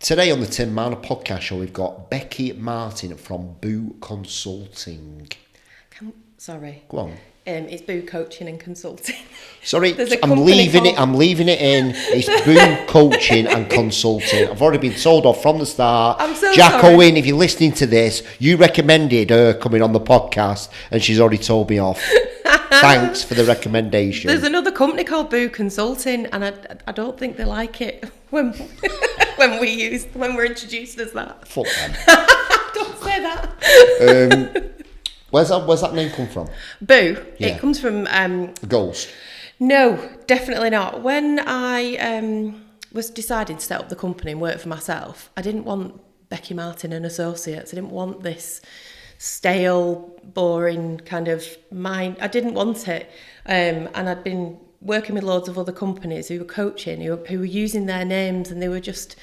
Today on the Tim Marner podcast show, we've got Becci Martin from Boo Consulting. Sorry. Go on. It's Boo Coaching and Consulting. Sorry, I'm leaving it in. It's Boo Coaching and Consulting. I've already been told off from the start. I'm so Jack sorry. Owen, if you're listening to this, you recommended her coming on the podcast and she's already told me off. Thanks for the recommendation. There's another company called Boo Consulting, and I don't think they like it when we're introduced as that. Fuck them. Don't say that. Where's that name come from? Boo. Yeah. It comes from Ghost. No, definitely not. When I was deciding to set up the company and work for myself, I didn't want Becci Martin and Associates. I didn't want this stale, boring kind of mind. I didn't want it. And I'd been working with loads of other companies who were coaching, who were using their names, and they were just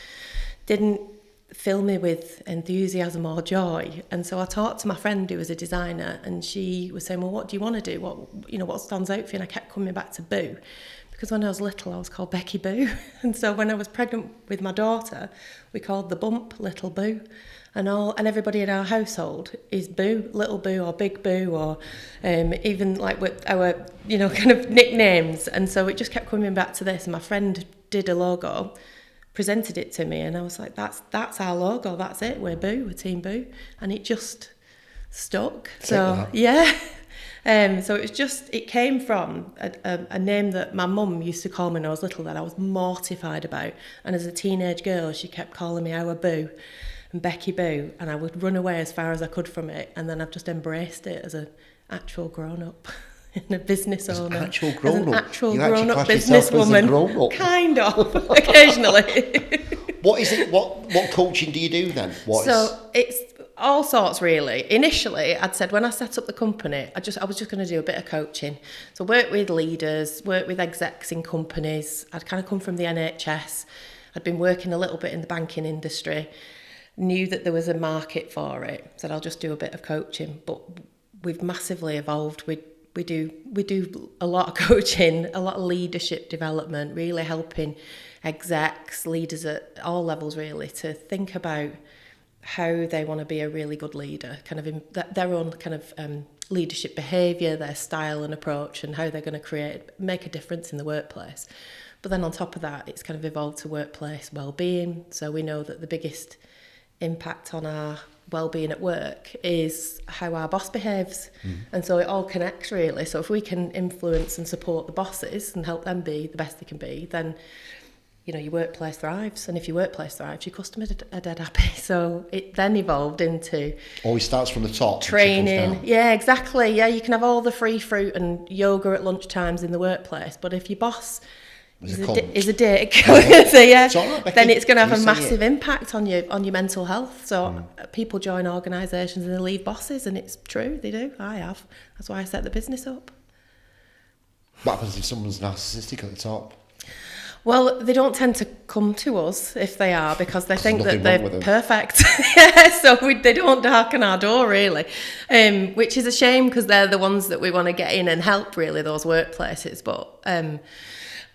didn't fill me with enthusiasm or joy. And so I talked to my friend who was a designer, and she was saying, well, what do you want to do? What stands out for you? And I kept coming back to Boo, because when I was little, I was called Becci Boo. And so when I was pregnant with my daughter, we called the bump Little Boo. And everybody in our household is Boo, Little Boo or Big Boo, or even like with our, kind of nicknames. And so it just kept coming back to this. And my friend did a logo, presented it to me, and I was like, that's our logo, that's it, we're Boo, we're Team Boo. And it just stuck. So yeah. So it came from a name that my mum used to call me when I was little that I was mortified about. And as a teenage girl, she kept calling me our Boo and Becci Boo, and I would run away as far as I could from it. And then I've just embraced it as an actual grown-up and a business owner. As an actual grown-up businesswoman. Kind of, occasionally. What is it? What coaching do you do then? It's all sorts, really. Initially, I'd said when I set up the company, I was just going to do a bit of coaching. So work with leaders, work with execs in companies. I'd kind of come from the NHS. I'd been working a little bit in the banking industry. Knew that there was a market for it. Said I'll just do a bit of coaching. But we've massively evolved. We do a lot of coaching, a lot of leadership development, really helping execs, leaders at all levels really, to think about how they want to be a really good leader, kind of in their own kind of leadership behaviour, their style and approach, and how they're going to make a difference in the workplace. But then on top of that, it's kind of evolved to workplace well-being. So we know that the biggest impact on our well-being at work is how our boss behaves. And so it all connects really. So if we can influence and support the bosses and help them be the best they can be, then your workplace thrives. And if your workplace thrives, your customers are dead happy. So it then evolved into always starts from the top, training. Yeah, exactly. Yeah, you can have all the free fruit and yoga at lunchtimes in the workplace, but if your boss is a dick, so yeah, then it's going to have a massive impact on your mental health. So people join organisations and they leave bosses, and it's true, they do. I have. That's why I set the business up. What happens if someone's narcissistic at the top? Well, they don't tend to come to us if they are, because they think that they're perfect. So they don't darken our door really, which is a shame, because they're the ones that we want to get in and help really, those workplaces. But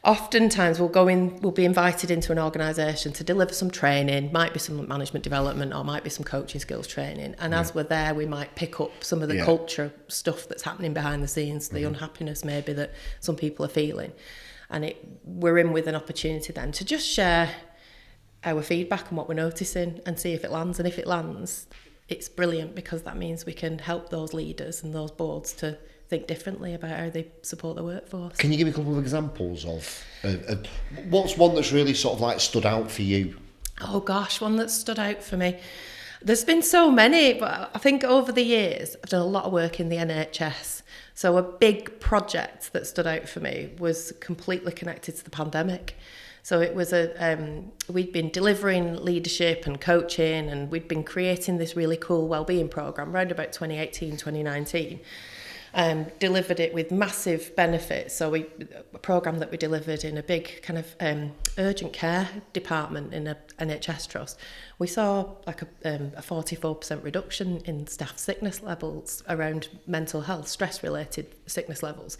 oftentimes we'll be invited into an organisation to deliver some training, might be some management development or might be some coaching skills training. And as we're there, we might pick up some of the culture stuff that's happening behind the scenes, the unhappiness maybe that some people are feeling. And we're in with an opportunity then to just share our feedback and what we're noticing and see if it lands. And if it lands, it's brilliant, because that means we can help those leaders and those boards to think differently about how they support the workforce. Can you give me a couple of examples of what's one that's really sort of like stood out for you? Oh gosh, one that stood out for me. There's been so many, but I think over the years I've done a lot of work in the NHS. So a big project that stood out for me was completely connected to the pandemic. So it was we'd been delivering leadership and coaching, and we'd been creating this really cool wellbeing program around about 2018, 2019. Delivered it with massive benefits. So a program that we delivered in a big kind of urgent care department in a NHS trust. We saw like a 44% reduction in staff sickness levels around mental health, stress-related sickness levels.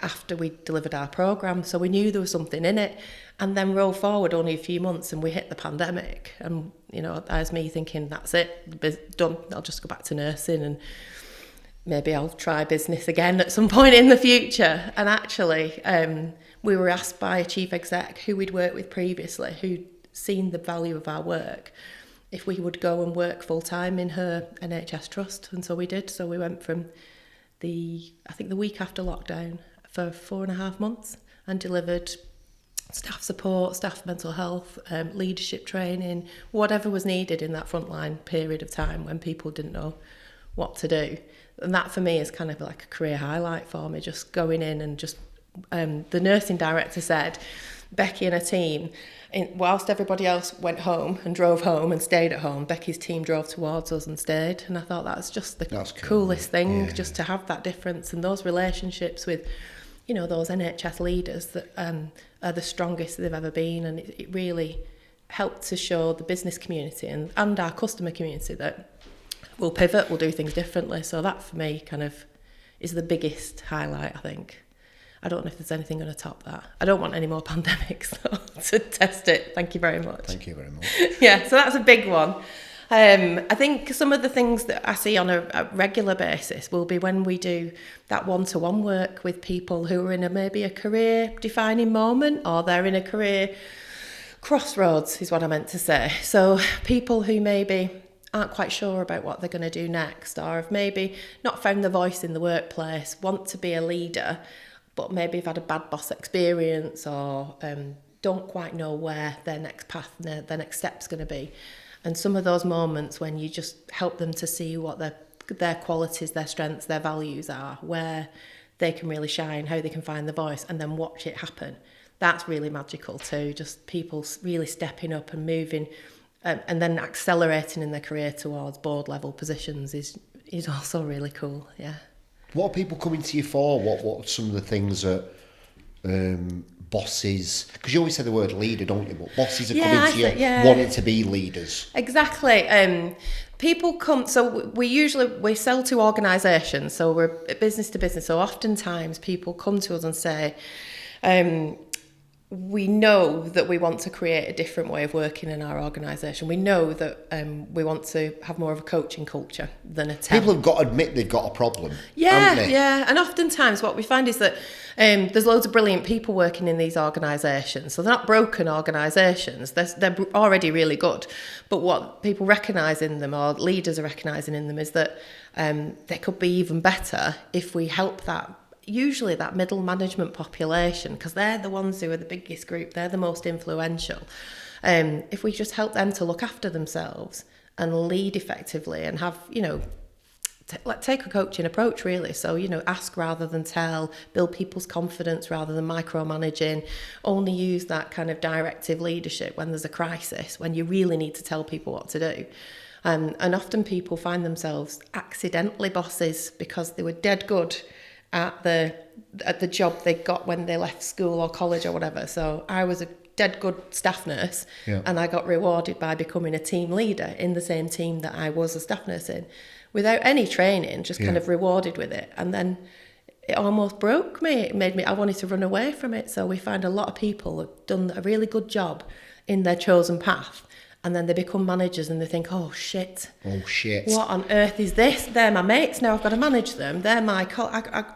after we delivered our programme. So we knew there was something in it. And then roll forward only a few months and we hit the pandemic. And, you know, there's me thinking, that's it, done. I'll just go back to nursing and maybe I'll try business again at some point in the future. And actually, we were asked by a chief exec who we'd worked with previously, who'd seen the value of our work, if we would go and work full-time in her NHS trust. And so we did. So we went from the week after lockdown for 4.5 months and delivered staff support, staff mental health, leadership training, whatever was needed in that frontline period of time when people didn't know what to do. And that for me is kind of like a career highlight for me, just going in and just, the nursing director said, Becci and her team, whilst everybody else went home and drove home and stayed at home, Becci's team drove towards us and stayed. And I thought that's just the coolest thing, just to have that difference and those relationships with, you know, those NHS leaders that are the strongest they've ever been. And it really helped to show the business community and our customer community that we'll pivot, we'll do things differently. So that for me kind of is the biggest highlight, I think. I don't know if there's anything going to top that. I don't want any more pandemics though, to test it. Thank you very much. Thank you very much. Yeah, so that's a big one. I think some of the things that I see on a regular basis will be when we do that one-to-one work with people who are in maybe a career-defining moment, or they're in a career crossroads, is what I meant to say. So people who maybe aren't quite sure about what they're going to do next, or have maybe not found their voice in the workplace, want to be a leader, but maybe have had a bad boss experience, or don't quite know where their next path, their next step's going to be. And some of those moments when you just help them to see what their qualities, their strengths, their values are, where they can really shine, how they can find the voice, and then watch it happen. That's really magical too. Just people really stepping up and moving, and then accelerating in their career towards board level positions is also really cool. Yeah. What are people coming to you for? What are some of the things that bosses, because you always say the word leader, don't you? But bosses are coming to you wanting to be leaders. Exactly. People come, so we sell to organisations, so we're business to business. So oftentimes people come to us and say, we know that we want to create a different way of working in our organisation. We know that we want to have more of a coaching culture than a temp. People have got to admit they've got a problem. Yeah. And oftentimes what we find is that there's loads of brilliant people working in these organisations. So they're not broken organisations. They're already really good. But what people recognise in them, or leaders are recognising in them, is that they could be even better if we help usually that middle management population, because they're the ones who are the biggest group, they're the most influential. If we just help them to look after themselves and lead effectively and have, take a coaching approach really. So, ask rather than tell, build people's confidence rather than micromanaging, only use that kind of directive leadership when there's a crisis, when you really need to tell people what to do. And often people find themselves accidentally bosses because they were dead good at the job they got when they left school or college or whatever. So I was a dead good staff nurse, and I got rewarded by becoming a team leader in the same team that I was a staff nurse in, without any training, just kind of rewarded with it. And then it almost broke me. It made me, I wanted to run away from it. So we find a lot of people have done a really good job in their chosen path, and then they become managers and they think, oh shit, what on earth is this? They're my mates now, I've got to manage them. They're my,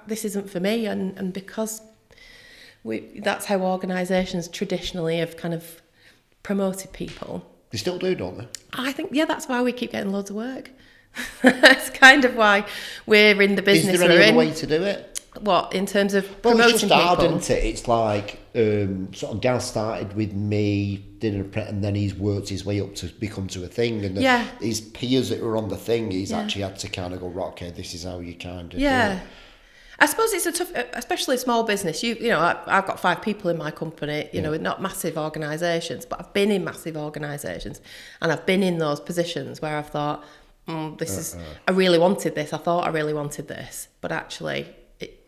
this isn't for me. And because that's how organisations traditionally have kind of promoted people. They still do, don't they? I think, that's why we keep getting loads of work. That's kind of why we're in the business. Is there any other way to do it? What, in terms of promoting it's just people? hard, isn't it? It's like, sort of Gaz started with me, and then he's worked his way up to become to a thing. And his peers that were on the thing, he's actually had to kind of go, right, okay, this is how you kind of do it. I suppose it's a tough, especially small business. I've got 5 people in my company, not massive organisations, but I've been in massive organisations, and I've been in those positions where I've thought, I really wanted this. I thought I really wanted this, but actually,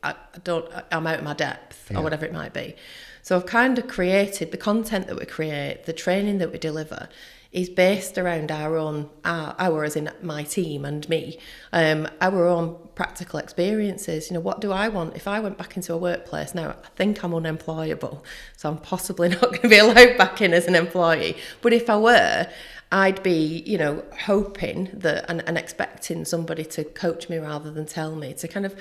I'm out of my depth or whatever it might be. So I've kind of created the content that we create, the training that we deliver is based around our as in my team and me, our own practical experiences. What do I want? If I went back into a workplace now, I think I'm unemployable, so I'm possibly not going to be allowed back in as an employee. But if I were, I'd be, hoping that and expecting somebody to coach me rather than tell me, to kind of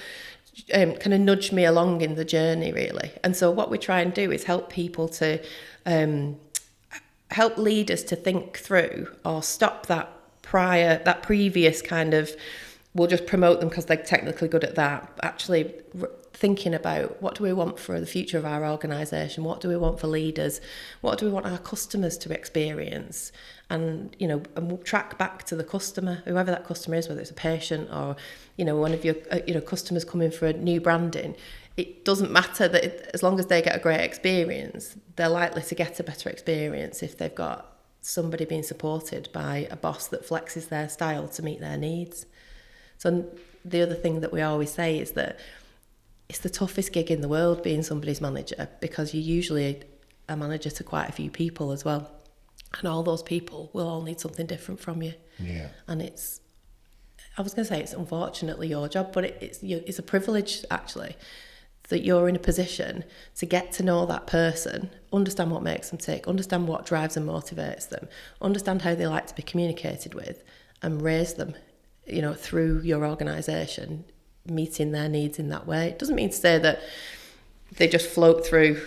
nudge me along in the journey, really. And so what we try and do is help people to help leaders to think through or stop that previous kind of, we'll just promote them because they're technically good at that. Actually thinking about, what do we want for the future of our organisation? What do we want for leaders? What do we want our customers to experience? And, and we'll track back to the customer, whoever that customer is, whether it's a patient or, one of your, customers coming for a new branding. It doesn't matter that as long as they get a great experience, they're likely to get a better experience if they've got somebody being supported by a boss that flexes their style to meet their needs. So the other thing that we always say is that it's the toughest gig in the world being somebody's manager, because you're usually a manager to quite a few people as well. And all those people will all need something different from you. Yeah. And I was going to say it's unfortunately your job, but it's a privilege, actually, that you're in a position to get to know that person, understand what makes them tick, understand what drives and motivates them, understand how they like to be communicated with, and raise them, through your organisation, meeting their needs in that way. It doesn't mean to say that they just float through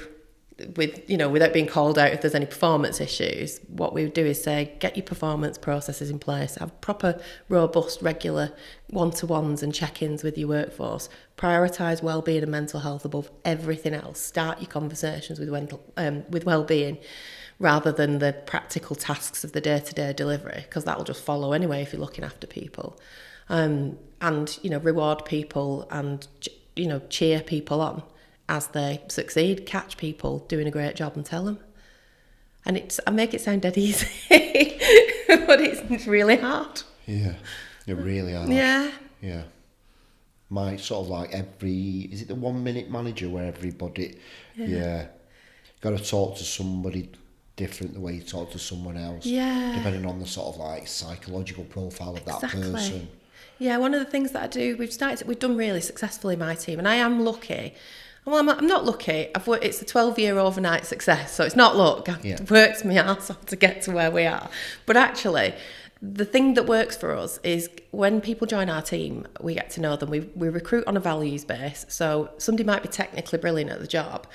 without being called out if there's any performance issues. What we would do is say, get your performance processes in place, have proper, robust, regular one-to-ones and check-ins with your workforce, prioritise well-being and mental health above everything else, start your conversations with well-being rather than the practical tasks of the day-to-day delivery, because that will just follow anyway if you're looking after people. And reward people and cheer people on as they succeed, catch people doing a great job and tell them. And I make it sound dead easy, but it's really hard. Yeah, it really hard. Yeah. Yeah. My sort of like is it the 1 minute manager where everybody, got to talk to somebody different the way you talk to someone else. Yeah. Depending on the sort of like psychological profile of that person. Yeah, one of the things that I do, we've done really successfully, my team, and I am lucky. Well, I'm not lucky. It's a 12-year overnight success, so it's not luck. I've worked my arse off to get to where we are. But actually, the thing that works for us is when people join our team, we get to know them. We recruit on a values base. So somebody might be technically brilliant at the job,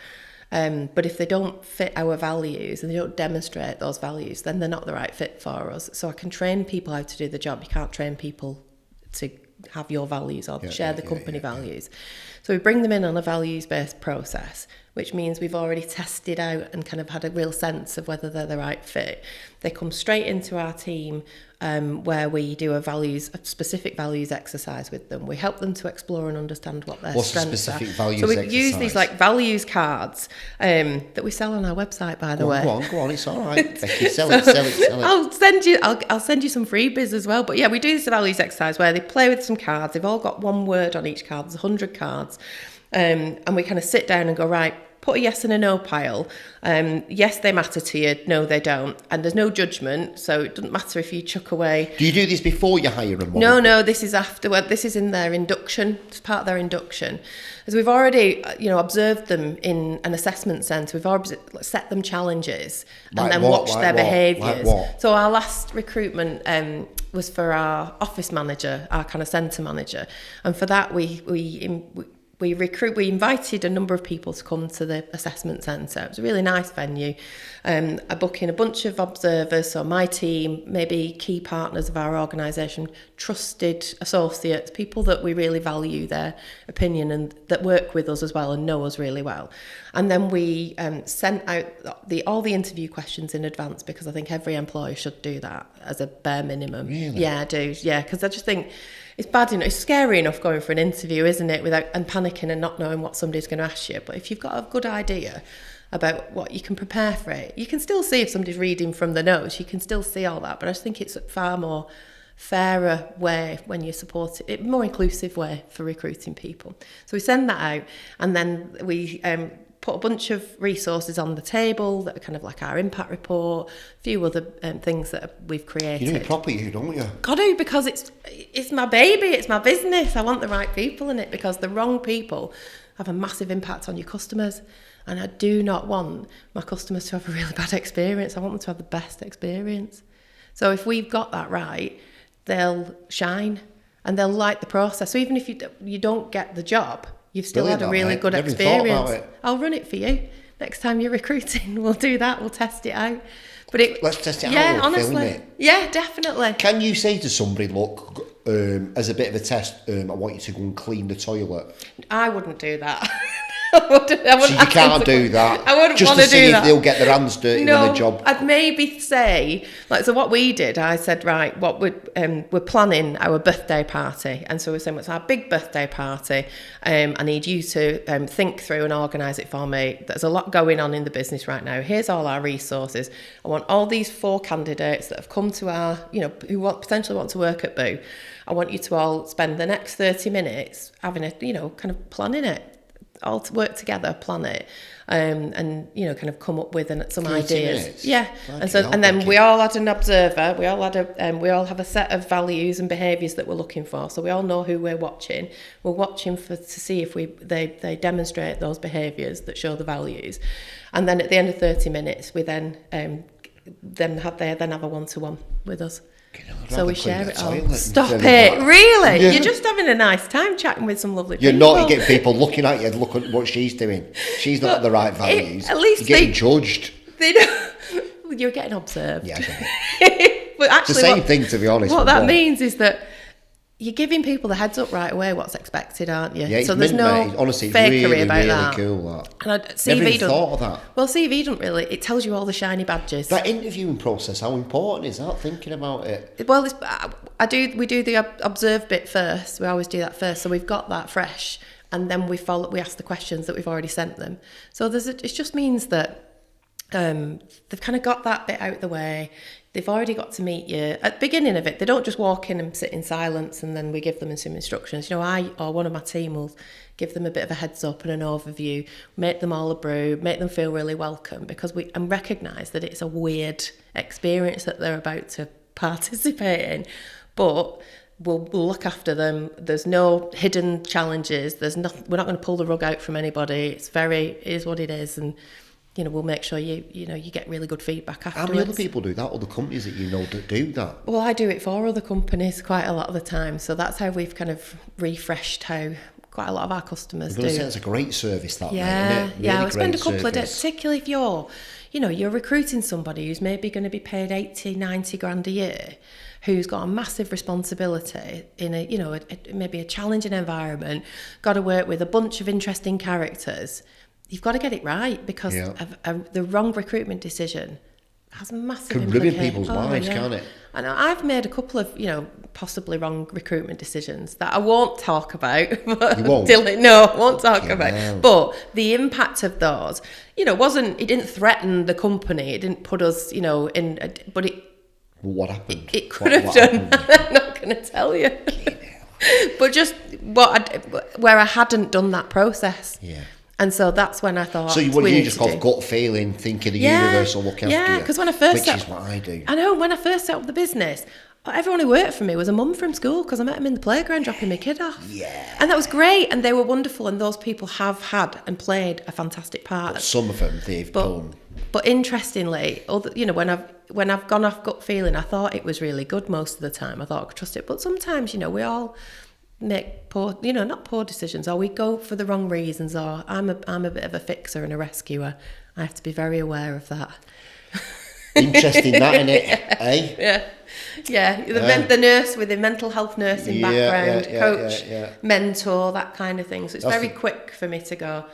but if they don't fit our values and they don't demonstrate those values, then they're not the right fit for us. So I can train people how to do the job. You can't train people to have your values or share the company values. So we bring them in on a values-based process, which means we've already tested out and kind of had a real sense of whether they're the right fit. They come straight into our team where we do a specific values exercise with them. We help them to explore and understand what their strengths are. What's the specific values exercise? exercise? So we use these like values cards that we sell on our website, by the way. Go on, it's all right. Becky, sell it. I'll send you some freebies as well. But yeah, we do this values exercise where they play with some cards. They've all got one word on each card. There's 100 cards. And we kind of sit down and go, right, put a yes and a no pile. Yes, they matter to you. No, they don't. And there's no judgment, so it doesn't matter if you chuck away. Do you do this before you hire them? No, this is afterward. This is in their induction. It's part of their induction. As we've already, observed them in an assessment centre, we've already set them challenges and then watched their behaviours. So our last recruitment was for our office manager, our kind of centre manager, and for that we invited a number of people to come to the assessment centre. It was a really nice venue. I book in a bunch of observers, so my team, maybe key partners of our organisation, trusted associates, people that we really value their opinion and that work with us as well and know us really well. And then we sent out all the interview questions in advance, because I think every employer should do that as a bare minimum. Really? Yeah, I do. Yeah, because I just think it's bad enough. It's scary enough going for an interview, isn't it, and panicking and not knowing what somebody's going to ask you. But if you've got a good idea about what you can prepare for it, you can still see if somebody's reading from the notes. You can still see all that. But I just think it's a far more fairer way when you support it, more inclusive way for recruiting people. So we send that out, and then we put a bunch of resources on the table that are kind of like our impact report, a few other things that we've created. You do it proper, don't you? Got to, because it's my baby, it's my business. I want the right people in it, because the wrong people have a massive impact on your customers. And I do not want my customers to have a really bad experience. I want them to have the best experience. So if we've got that right, they'll shine and they'll like the process. So even if you don't get the job, you've still had a really good experience. I'll run it for you. Next time you're recruiting, we'll do that. We'll test it out. Let's test it out. Yeah, honestly. Film it. Yeah, definitely. Can you say to somebody, look, as a bit of a test, I want you to go and clean the toilet? I wouldn't do that. I wouldn't so you can't do that. I wouldn't just want to see do if that. They'll get their hands dirty when the job. I'd maybe say, so what we did, I said, right, what we're planning our birthday party, and so we're saying, what's our big birthday party? I need you to think through and organise it for me. There's a lot going on in the business right now. Here's all our resources. I want all these 4 candidates that have come to our, who potentially want to work at Boo. I want you to all spend the next 30 minutes having a, kind of planning it. All to work together, plan it, and kind of come up with some ideas. Minutes. Yeah, and then we all had an observer. We all have a set of values and behaviours that we're looking for. So we all know who we're watching. We're watching to see if they demonstrate those behaviours that show the values, and then at the end of 30 minutes, we then have a one-to-one with us. So we share it all. Stop it! Really? Yeah. You're just having a nice time chatting with some lovely people. You're not. You get people looking at you. Look at what she's doing. She's not the right values. At least you're getting judged. You're getting observed. Yeah. But actually, it's the same thing, to be honest. What that means is that you're giving people the heads up right away what's expected, aren't you? Yeah, so there's no honestly, fakery really, about really that. Cool, that. And Never even thought of that. Well, CV doesn't really. It tells you all the shiny badges. That interviewing process, how important is that? Thinking about it. Well, we do the observe bit first. We always do that first, so we've got that fresh, and then we ask the questions that we've already sent them. So it just means that they've kind of got that bit out of the way. They've already got to meet you at the beginning of it. They don't just walk in and sit in silence and then we give them some instructions. I or one of my team will give them a bit of a heads up and an overview, make them all a brew, make them feel really welcome, because and recognise that it's a weird experience that they're about to participate in. But we'll look after them. There's no hidden challenges. We're not going to pull the rug out from anybody. It is what it is, and we'll make sure you get really good feedback afterwards. How many other people do that? Other companies that that do that? Well, I do it for other companies quite a lot of the time. So that's how we've kind of refreshed how quite a lot of our customers do. It's a great service, that, yeah, mate, isn't it? Yeah. I spend a couple of days, particularly if you're recruiting somebody who's maybe going to be paid 80, 90 grand a year, who's got a massive responsibility in maybe a challenging environment, got to work with a bunch of interesting characters. You've got to get it right, because the wrong recruitment decision has massive implications. Can ruin people's lives, can't it? And I've made a couple of, possibly wrong recruitment decisions that I won't talk about. You won't? No, I won't talk about. No. But the impact of those, it didn't threaten the company. It didn't put us, but it... What happened? It could have done. I'm not going to tell you. But just where I hadn't done that process. Yeah. And so that's when I thought. So you just got gut feeling, thinking the universe will look after you. Yeah, because when I first is what I do. I know, when I first set up the business, everyone who worked for me was a mum from school, because I met them in the playground dropping my kid off. Yeah. And that was great, and they were wonderful, and those people have had and played a fantastic part. But some of them they've done. But interestingly, when I've gone off gut feeling, I thought it was really good most of the time. I thought I could trust it. But sometimes, we all make poor, not poor decisions, or we go for the wrong reasons, or I'm a bit of a fixer and a rescuer. I have to be very aware of that. Interesting, that, isn't it? Eh? Yeah. The nurse with a mental health nursing background, coach, mentor, that kind of thing. So it's very quick for me to go,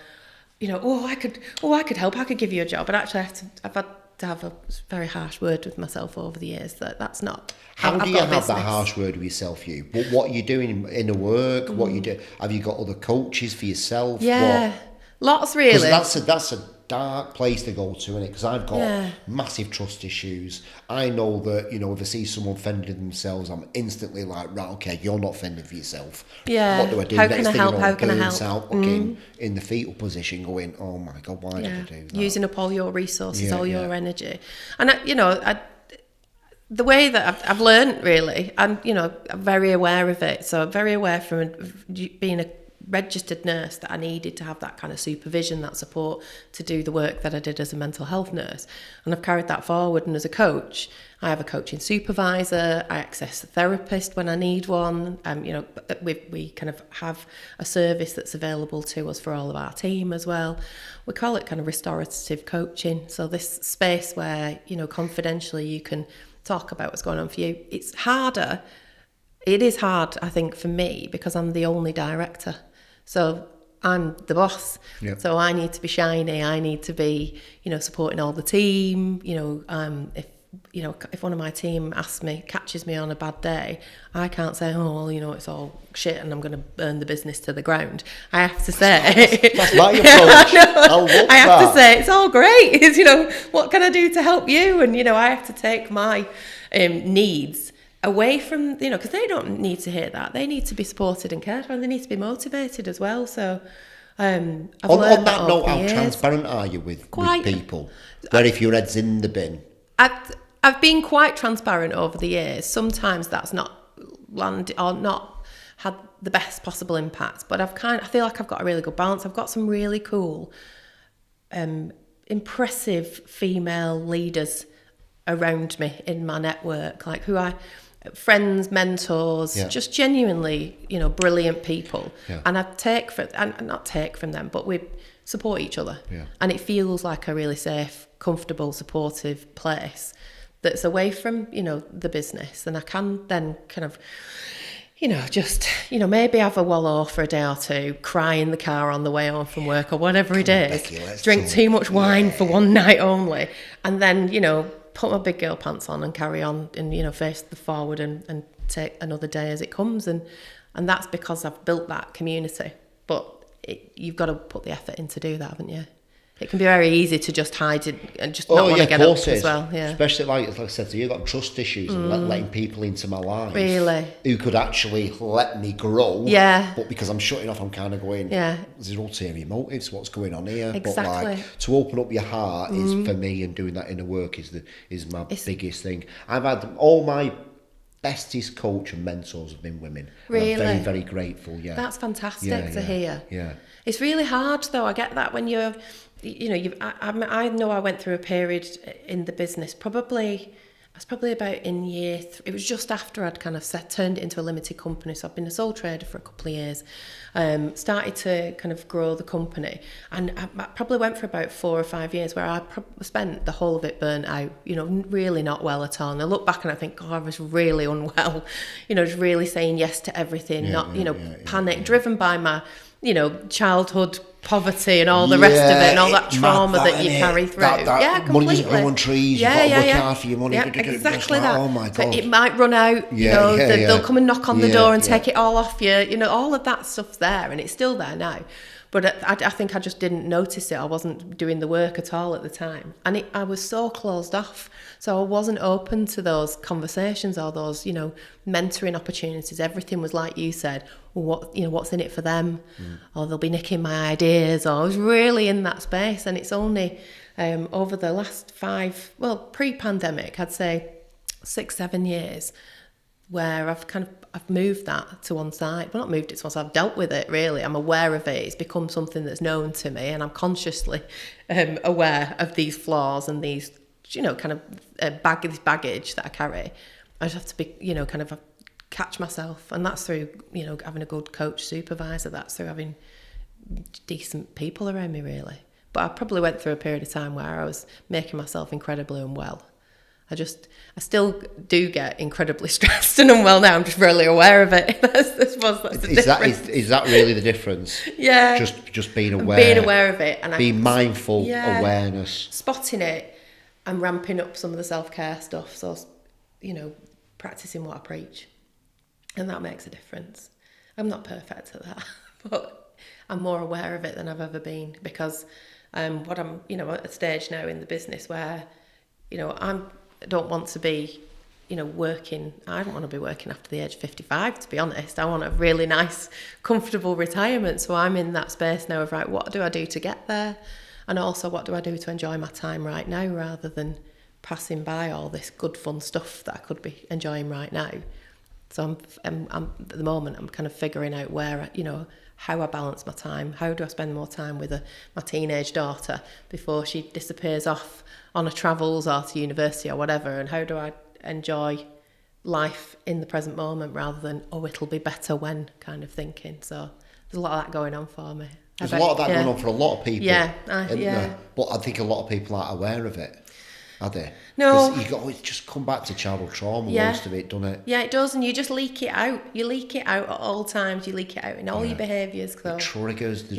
I could help. I could give you a job. But actually, I've had to have a very harsh word with myself over the years that that's not. How do you have that harsh word with yourself, you? What are you doing in the work? What you do? Have you got other coaches for yourself? Yeah, lots really. Because that's dark place to go to, innit? Because I've got massive trust issues. I know that, you know, if I see someone fending themselves, I'm instantly like, right, okay, you're not fending for yourself. Yeah. What do I do? How Next can I thing help? you know, How can I burns help? out, looking in the fetal position, going, oh my God, why did I do that? Using up all your resources, all your energy. And, the way that I've learned, really, and, you know, I'm very aware of it. So I'm very aware from being a registered nurse that I needed to have that kind of supervision, that support to do the work that I did as a mental health nurse. And I've carried that forward. And as a coach, I have a coaching supervisor. I access a therapist when I need one. We kind of have a service that's available to us for all of our team as well. We call it kind of restorative coaching. So this space where, you know, confidentially you can talk about what's going on for you. It's harder. It is hard, I think, for me because I'm the only director. So I'm the boss. Yep. So I need to be shiny. I need to be, you know, supporting all the team. If one of my team catches me on a bad day, I can't say, oh, well, you know, it's all shit and I'm going to burn the business to the ground. I have to say... That's my approach. I have to say, it's all great. It's, you know, what can I do to help you? And, you know, I have to take my needs away from, you know, because they don't need to hear that. They need to be supported and cared for, and they need to be motivated as well. So... on that note, how transparent are you with people? Where if your head's in the bin? I've been quite transparent over the years. Sometimes that's not landed or not had the best possible impact, but I feel like I've got a really good balance. I've got some really cool, impressive female leaders around me in my network, like friends, mentors, just genuinely, you know, brilliant people. Yeah. And not take from them, but we support each other. Yeah. And it feels like a really safe, comfortable, supportive place that's away from, you know, the business. And I can then kind of, you know, just, you know, maybe have a wallow for a day or two, cry in the car on the way home from work or whatever it is, Becci, drink too much wine for one night only, and then, you know, put my big girl pants on and carry on and, you know, face the forward and take another day as it comes. And that's because I've built that community. But you've got to put the effort in to do that, haven't you? It can be very easy to just hide it and just not want to get up as well. Yeah. Especially like I said, so you've got trust issues and letting people into my life. Really? Who could actually let me grow. Yeah. But because I'm shutting off, I'm kind of going, there's ulterior motives, what's going on here? Exactly. But like, to open up your heart is, for me, and doing that inner work is my biggest thing. I've had all my bestest coach and mentors have been women. Really? I'm very, very grateful, That's fantastic to hear. Yeah. It's really hard, though. I get that when you're... You know, I know I went through a period in the business, probably about in year 3. It was just after I'd kind of turned it into a limited company. So I've been a sole trader for a couple of years, started to kind of grow the company. And I probably went for about 4 or 5 years where I spent the whole of it burnt out, you know, really not well at all. And I look back and I think, God, I was really unwell, you know, just really saying yes to everything, panic, driven by my, you know, childhood poverty and all the rest of it and all that trauma that you carry through. Completely. Money doesn't grow on trees, you've got to work hard for your money. Yeah, exactly that. Oh my God. So it might run out, they'll come and knock on the door and take it all off you, you know, all of that stuff's there and it's still there now. But I think I just didn't notice it. I wasn't doing the work at all at the time. And I was so closed off. So I wasn't open to those conversations or those, you know, mentoring opportunities. Everything was like you said, what's in it for them? Or they'll be nicking my ideas. Or I was really in that space. And it's only over the last pre-pandemic, I'd say 6-7 years, where I've moved that to one side. Well, not moved it to one side, I've dealt with it, really. I'm aware of it. It's become something that's known to me, and I'm consciously aware of these flaws and these, you know, kind of this baggage that I carry. I just have to be, you know, kind of catch myself, and that's through, you know, having a good coach supervisor. That's through having decent people around me, really. But I probably went through a period of time where I was making myself incredibly unwell. I still do get incredibly stressed and unwell now. I'm just really aware of it. That's the difference. Is that really the difference? Yeah. Just being aware. Being aware of it. And being mindful, awareness. Spotting it and ramping up some of the self-care stuff. So, you know, practicing what I preach. And that makes a difference. I'm not perfect at that, but I'm more aware of it than I've ever been because What I'm, at a stage now in the business where, I don't want to be, working. I don't want to be working after the age of 55, to be honest. I want a really nice, comfortable retirement. So I'm in that space now of, right, what do I do to get there? And also, what do I do to enjoy my time right now, rather than passing by all this good, fun stuff that I could be enjoying right now. So I'm at the moment, I'm kind of figuring out where, how I balance my time. How do I spend more time with my teenage daughter before she disappears off on her travels or to university or whatever? And how do I enjoy life in the present moment rather than, it'll be better when kind of thinking. So there's a lot of that going on for me. There's a lot of that going on for a lot of people. Yeah. But I think a lot of people aren't aware of it. Are they? No. Because it's just come back to childhood trauma, most of it, doesn't it? Yeah, it does, and you just leak it out. You leak it out at all times. You leak it out in all your behaviours. So. The triggers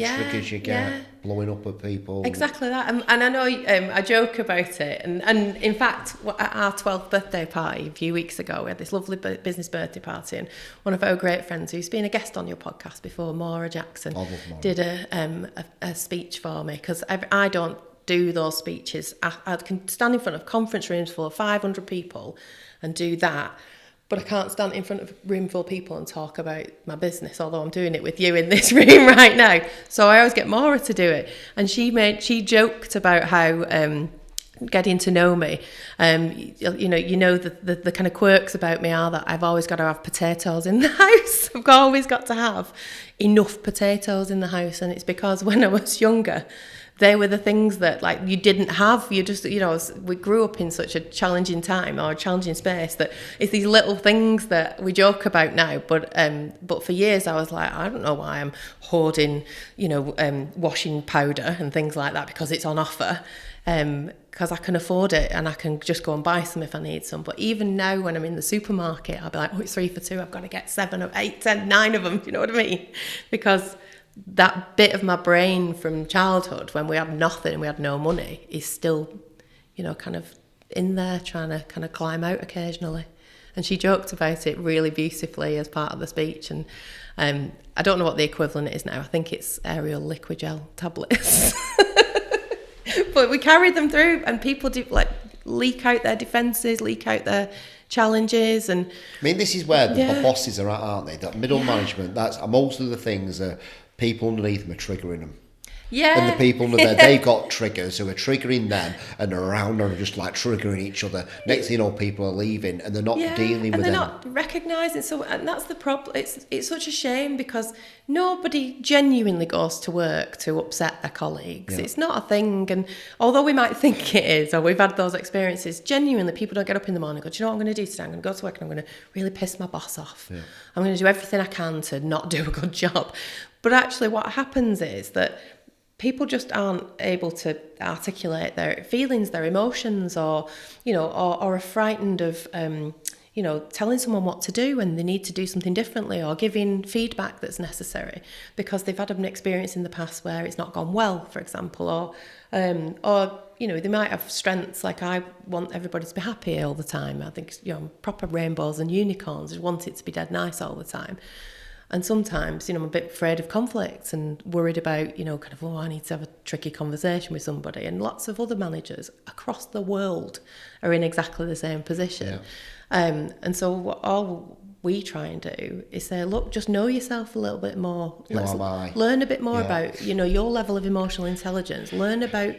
you get, blowing up at people. Exactly that. And I know I joke about it. And in fact, at our 12th birthday party a few weeks ago, we had this lovely business birthday party, and one of our great friends who's been a guest on your podcast before, Maura Jackson, did a speech for me, because I don't do those speeches. I can stand in front of conference rooms full of 500 people and do that, but I can't stand in front of a room full of people and talk about my business, although I'm doing it with you in this room right now. So I always get Maura to do it, and she joked about how getting to know me, the kind of quirks about me are that I've always got to have potatoes in the house. I've always got to have enough potatoes in the house, and it's because when I was younger, they were the things that you didn't have. You just, we grew up in such a challenging time or a challenging space that it's these little things that we joke about now. But for years I was like, I don't know why I'm hoarding, washing powder and things like that, because it's on offer. Because I can afford it and I can just go and buy some if I need some. But even now when I'm in the supermarket, I'll be like, it's 3 for 2. I've got to get 7 or 8, 10, 9 of them. You know what I mean? Because that bit of my brain from childhood when we had nothing and we had no money is still, kind of in there trying to kind of climb out occasionally. And she joked about it really beautifully as part of the speech. And I don't know what the equivalent is now. I think it's Ariel liquid gel tablets. But we carried them through, and people do leak out their defences, leak out their challenges. And I mean, this is where the bosses are at, aren't they? That middle management, that's most of the things that people underneath them are triggering them. Yeah. And the people under there, they've got triggers who are triggering them, and around them are just triggering each other. Next thing you know, people are leaving and they're not dealing with them. And they're not recognising. So, and that's the problem. It's such a shame, because nobody genuinely goes to work to upset their colleagues. Yeah. It's not a thing. And although we might think it is, or we've had those experiences, genuinely people don't get up in the morning and go, do you know what I'm going to do today? I'm going to go to work and I'm going to really piss my boss off. Yeah. I'm going to do everything I can to not do a good job. But actually what happens is that people just aren't able to articulate their feelings, their emotions, or are frightened of, telling someone what to do when they need to do something differently, or giving feedback that's necessary because they've had an experience in the past where it's not gone well, for example, or they might have strengths like I want everybody to be happy all the time. I think proper rainbows and unicorns. I want it to be dead nice all the time. And sometimes, I'm a bit afraid of conflict and worried about, I need to have a tricky conversation with somebody. And lots of other managers across the world are in exactly the same position. Yeah. And so what all we try and do is say, look, just know yourself a little bit more. Let's learn a bit more about, your level of emotional intelligence. Learn about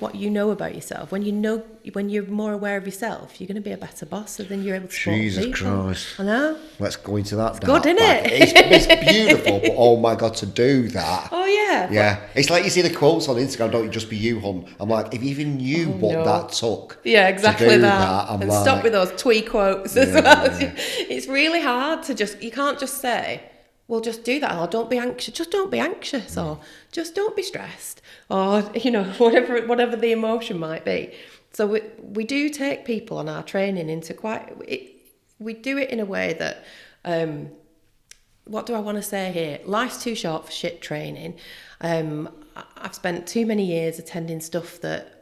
what you know about yourself. When you're more aware of yourself, you're going to be a better boss, so then you're able to support Jesus people. Christ. I know. Let's go into that. It's good, isn't it? It's beautiful, but oh my God, to do that. Oh, yeah. Yeah. It's like you see the quotes on Instagram, don't you just be you, hon? I'm like, if even you that took. Yeah, exactly to do that. I'm and like, stop with those twee quotes as well. Yeah. It's really hard to you can't just say, well, just do that, or don't be anxious. Just don't be anxious, or just don't be stressed, or, whatever the emotion might be. So we do take people on our training into we do it in a way that, what do I want to say here? Life's too short for shit training. I've spent too many years attending stuff that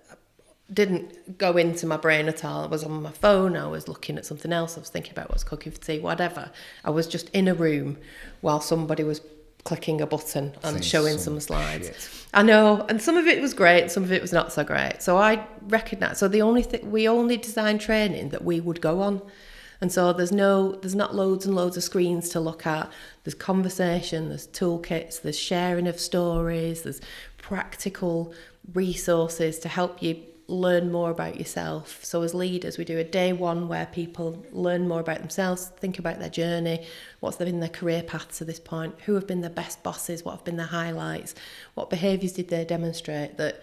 didn't go into my brain at all. I was on my phone, I was looking at something else, I was thinking about what's cooking for tea, whatever. I was just in a room while somebody was clicking a button and showing some slides. Shit. I know, and some of it was great, some of it was not so great. So I recognise. So the only thing, we only designed training that we would go on, and so there's not loads and loads of screens to look at. There's conversation, there's toolkits, there's sharing of stories, there's practical resources to help you learn more about yourself. So as leaders, we do a day one where people learn more about themselves, think about their journey, what's been their career path to this point, who have been their best bosses, what have been their highlights, what behaviours did they demonstrate that,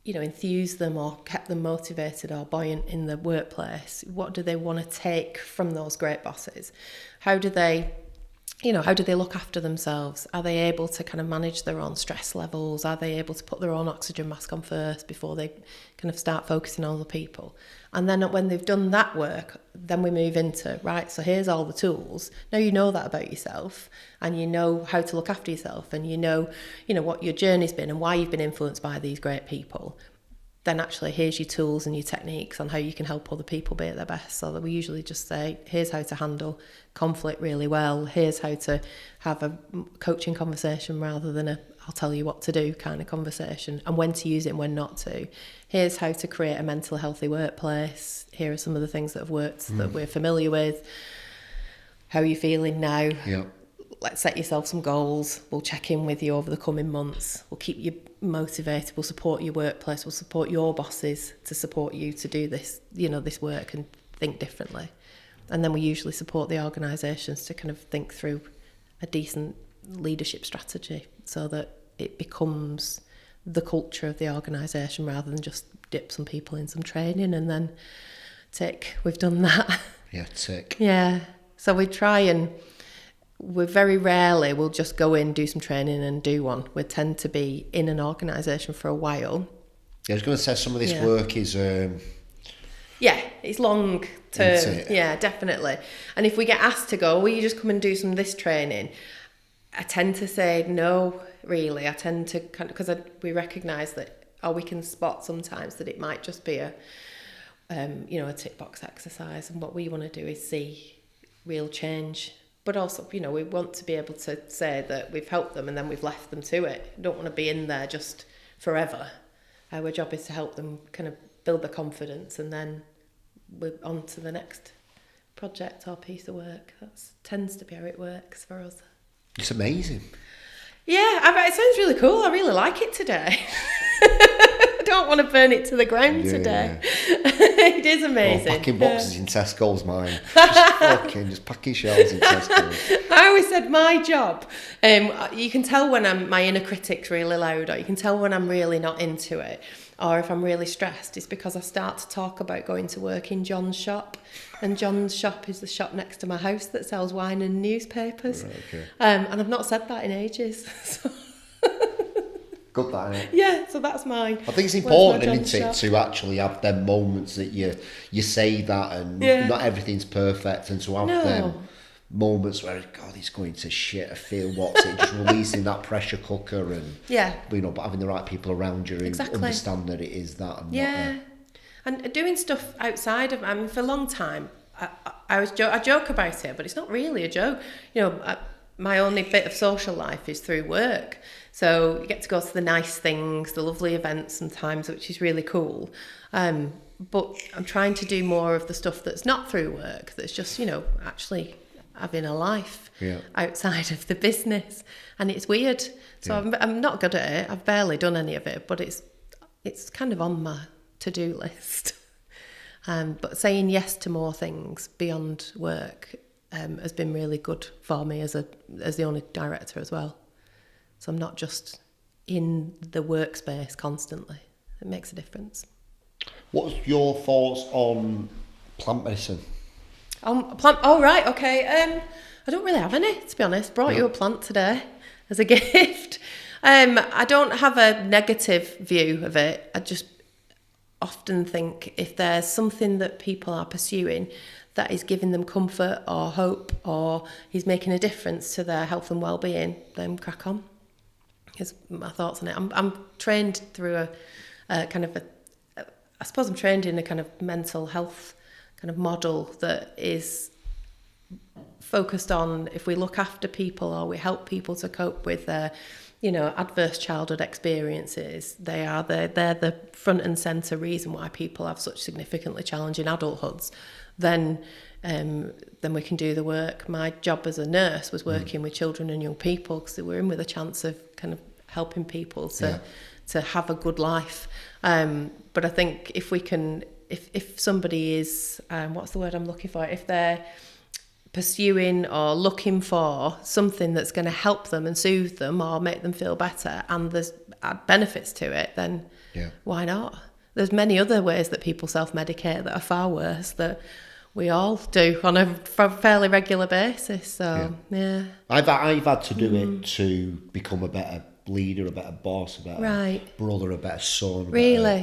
you know, enthused them or kept them motivated or buoyant in the workplace. What do they want to take from those great bosses? How do they look after themselves? Are they able to kind of manage their own stress levels? Are they able to put their own oxygen mask on first before they kind of start focusing on other people? And then when they've done that work, then we move into, right, so here's all the tools. Now you know that about yourself, and you know how to look after yourself, and you know what your journey's been and why you've been influenced by these great people. Then actually here's your tools and your techniques on how you can help other people be at their best. So that we usually just say, here's how to handle conflict really well. Here's how to have a coaching conversation rather than a I'll tell you what to do kind of conversation, and when to use it and when not to. Here's how to create a mental healthy workplace. Here are some of the things that have worked that we're familiar with. How are you feeling now? Yeah. Let's set yourself some goals. We'll check in with you over the coming months. We'll keep you motivated. We'll support your workplace. We'll support your bosses to support you to do this, this work and think differently. And then we usually support the organisations to kind of think through a decent leadership strategy so that it becomes the culture of the organisation rather than just dip some people in some training and then tick, we've done that. Yeah, tick. Yeah. So we try and we're very rarely we'll just go in, do some training and do one. We tend to be in an organisation for a while. Yeah, I was going to say some of this work is... Yeah, it's long term. Yeah, definitely. And if we get asked to go, will you just come and do some of this training? I tend to say no, really. I tend to kind of, because we recognise that, or we can spot sometimes that it might just be a tick box exercise. And what we want to do is see real change. But also, we want to be able to say that we've helped them and then we've left them to it. We don't want to be in there just forever. Our job is to help them kind of build their confidence and then we're on to the next project or piece of work. That tends to be how it works for us. It's amazing. Yeah, it sounds really cool. I really like it today. I don't want to burn it to the ground today. Yeah. It is amazing. Packing boxes in Tesco's mine. Just packing shelves in Tesco's. I always said my job, you can tell when my inner critic's really loud, or you can tell when I'm really not into it, or if I'm really stressed. It's because I start to talk about going to work in John's shop. And John's shop is the shop next to my house that sells wine and newspapers. Right, okay. And I've not said that in ages. So. Good that, isn't it? Yeah, so that's mine. I think it's important, isn't it, to actually have them moments that you say that and not everything's perfect, and to have them moments where, God, it's going to shit, I feel what's it, just releasing that pressure cooker and, but having the right people around you who understand that it is that and not that. And doing stuff outside of, for a long time, I joke about it, but it's not really a joke. My only bit of social life is through work. So you get to go to the nice things, the lovely events sometimes, which is really cool. But I'm trying to do more of the stuff that's not through work, that's just, actually having a life outside of the business. And it's weird. So I'm not good at it. I've barely done any of it, but it's kind of on my to-do list. But saying yes to more things beyond work has been really good for me as the only director as well. So I'm not just in the workspace constantly. It makes a difference. What's your thoughts on plant medicine? Plant? Oh, right, okay. I don't really have any, to be honest. Brought you a plant today as a gift. I don't have a negative view of it. I just often think if there's something that people are pursuing that is giving them comfort or hope or is making a difference to their health and well-being, then crack on. Is my thoughts on it. I'm trained through a kind of I suppose I'm trained in a kind of mental health kind of model that is focused on if we look after people or we help people to cope with their, adverse childhood experiences, they're the front and centre reason why people have such significantly challenging adulthoods, then we can do the work. My job as a nurse was working with children and young people because they were in with a chance of kind of helping people to have a good life. But I think if we can, if somebody is, what's the word I'm looking for? If they're pursuing or looking for something that's going to help them and soothe them or make them feel better, and there's benefits to it, then why not? There's many other ways that people self-medicate that are far worse that we all do on a fairly regular basis. So I've had to do it to become a better leader, a better boss, a better brother, a better son. Really?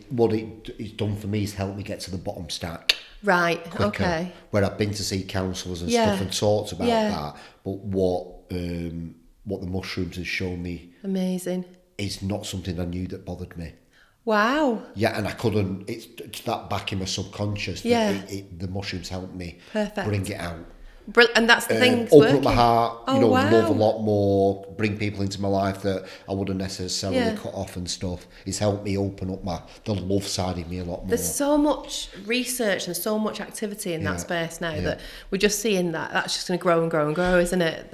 What it's done for me is helped me get to the bottom stack. Right. Quicker, okay. Where I've been to see counsellors and stuff and talked about that, but what the mushrooms has shown me, amazing, is not something I knew that bothered me. Wow. Yeah, and I couldn't. It's that back in my subconscious. That the mushrooms helped me bring it out. And that's the thing. Open up my heart, wow. love a lot more, bring people into my life that I wouldn't necessarily cut off and stuff. It's helped me open up the love side of me a lot more. There's so much research and so much activity in that space now that we're just seeing that's just going to grow and grow and grow, isn't it?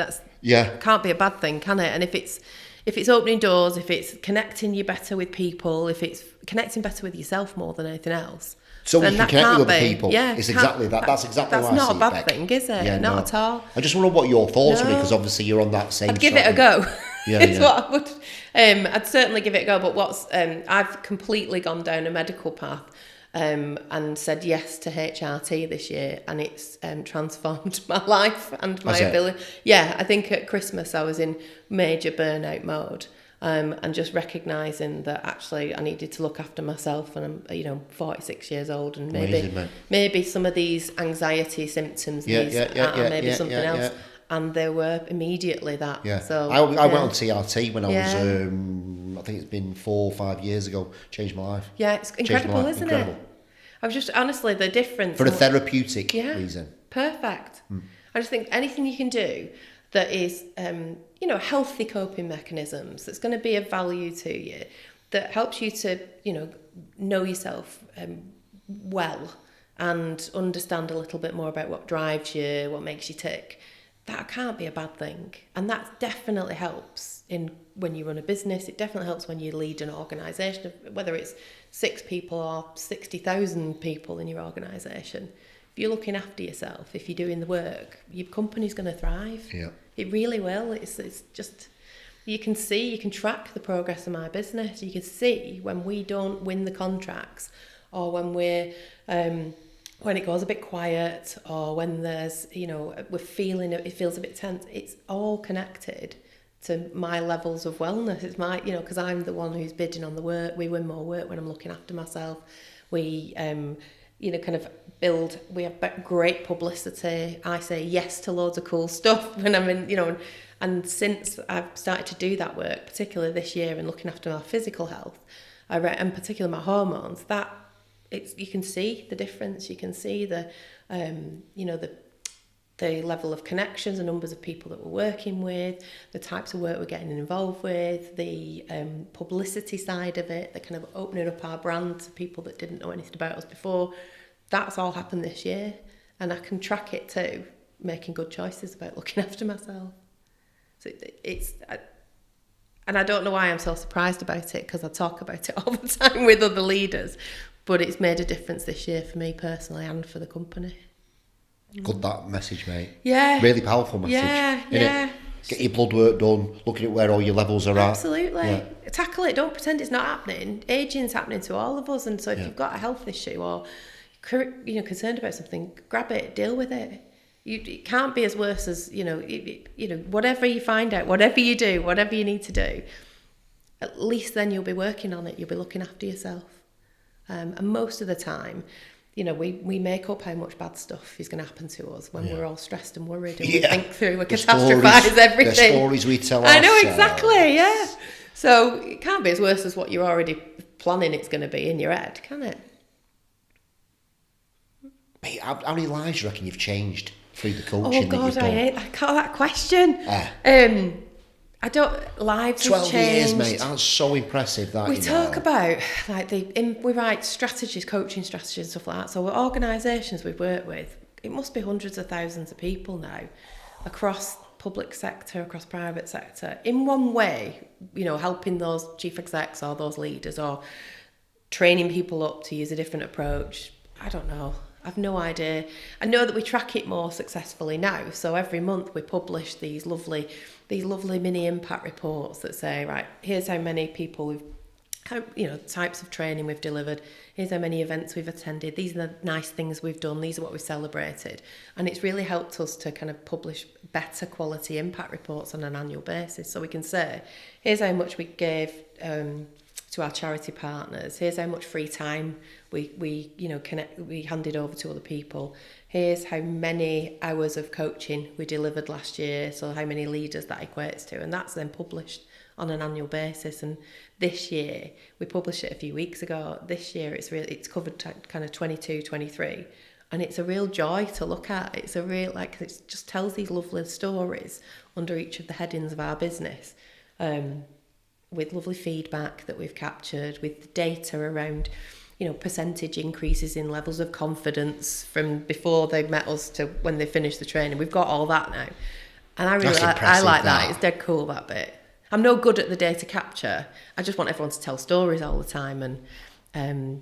Can't be a bad thing, can it? And if it's opening doors, if it's connecting you better with people, if it's connecting better with yourself more than anything else, so we can connect with other people. Yeah, it's exactly that. That's exactly why I see it. That's not a bad thing, is it? Yeah, not at all. I just wonder what your thoughts would be, because obviously you're on that same. I'd give it a go. It's what I would. I'd certainly give it a go. But I've completely gone down a medical path, and said yes to HRT this year, and it's transformed my life and my ability. Yeah, I think at Christmas I was in major burnout mode. And just recognising that actually I needed to look after myself, and I'm 46 years old, and maybe some of these anxiety symptoms maybe something else, and they were immediately that. So I went on TRT when I was I think it's been 4 or 5 years ago. Changed my life. Yeah, it's incredible, isn't it? I was just honestly the difference for a therapeutic reason. Perfect. I just think anything you can do that is healthy coping mechanisms, that's going to be of value to you, that helps you to know yourself well and understand a little bit more about what drives you, what makes you tick, that can't be a bad thing. And that definitely helps when you run a business. It definitely helps when you lead an organisation, whether it's 6 people or 60,000 people in your organisation. If you're looking after yourself, if you're doing the work, your company's going to thrive. Yeah. It really will. It's just, you can track the progress of my business. You can see when we don't win the contracts, or when when it goes a bit quiet, or when there's, we're feeling it feels a bit tense. It's all connected to my levels of wellness. It's my, because I'm the one who's bidding on the work. We win more work when I'm looking after myself. We, we have great publicity. I say yes to loads of cool stuff when I'm in, and since I've started to do that work, particularly this year, and looking after my physical health, and particularly my hormones, you can see the difference. You can see the level of connections, the numbers of people that we're working with, the types of work we're getting involved with, the publicity side of it, the kind of opening up our brand to people that didn't know anything about us before. That's all happened this year, and I can track it too, making good choices about looking after myself. So and I don't know why I'm so surprised about it, because I talk about it all the time with other leaders, but it's made a difference this year for me personally and for the company. Good, that message, mate. Yeah. Really powerful message. Yeah. Get your blood work done, looking at where all your levels are at. Absolutely. Tackle it. Don't pretend it's not happening. Aging's happening to all of us, and so if you've got a health issue or concerned about something, grab it, deal with it. It can't be as worse as whatever you find out, whatever you do, whatever you need to do. At least then you'll be working on it. You'll be looking after yourself. And most of the time, we make up how much bad stuff is going to happen to us when we're all stressed and worried, and we think through, we catastrophize everything. The stories we tell ourselves. I know, exactly, yeah. So it can't be as worse as what you're already planning it's going to be in your head, can it? Mate, how many lives do you reckon you've changed through the coaching? Oh God, that you've done? I call that question. I don't, lives 12 have changed. years, mate. That's so impressive. That We talk about, like, we write strategies, coaching strategies and stuff like that. So with organisations we've worked with, it must be hundreds of thousands of people now, across public sector, across private sector, in one way, you know, helping those chief execs or those leaders, or training people up to use a different approach. I don't know. I've no idea. I know that we track it more successfully now. So every month we publish these lovely mini impact reports that say, right, here's how many people we've, you know, types of training we've delivered. Here's how many events we've attended. These are the nice things we've done. These are what we've celebrated. And it's really helped us to kind of publish better quality impact reports on an annual basis. So we can say, here's how much we gave to our charity partners. Here's how much free time we handed over to other people. Here's how many hours of coaching we delivered last year. So how many leaders that equates to. And that's then published on an annual basis. And this year, we published it a few weeks ago. This year it's covered kind of 22, 23. And it's a real joy to look at. It's a real, like, it just tells these lovely stories under each of the headings of our business, with lovely feedback that we've captured, with data around, you know, percentage increases in levels of confidence from before they met us to when they finished the training. We've got all that now. And I like that. It's dead cool, that bit. I'm no good at the data capture. I just want everyone to tell stories all the time,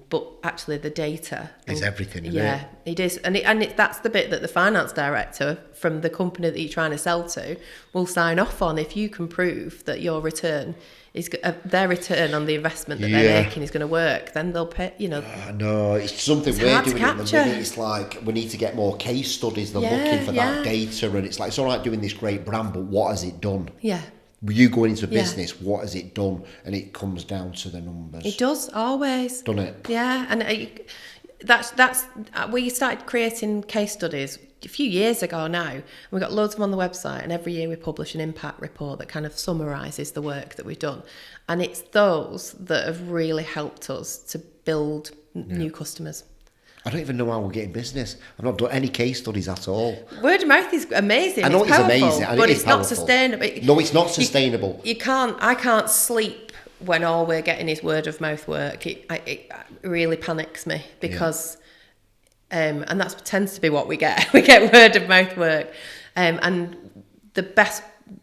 but actually the data is everything. Yeah, it is, and that's the bit that the finance director from the company that you're trying to sell to will sign off on. If you can prove that your return is their return on the investment that they're making is going to work, then they'll pay. You know, no, it's something we're doing at the minute. It's like we need to get more case studies. They're looking for that data, and it's like, it's all right doing this great brand, but what has it done? Yeah. You going into a business, what has it done? And it comes down to the numbers. It does, always. Done it? Yeah, and that's we started creating case studies a few years ago now. We've got loads of them on the website, and every year we publish an impact report that kind of summarises the work that we've done. And it's those that have really helped us to build new customers. I don't even know how we're getting business. I've not done any case studies at all. Word of mouth is amazing. I know it's amazing, but it's not sustainable. No, it's not sustainable. I can't sleep when all we're getting is word of mouth work. It really panics me because, and that tends to be what we get. We get word of mouth work, and the best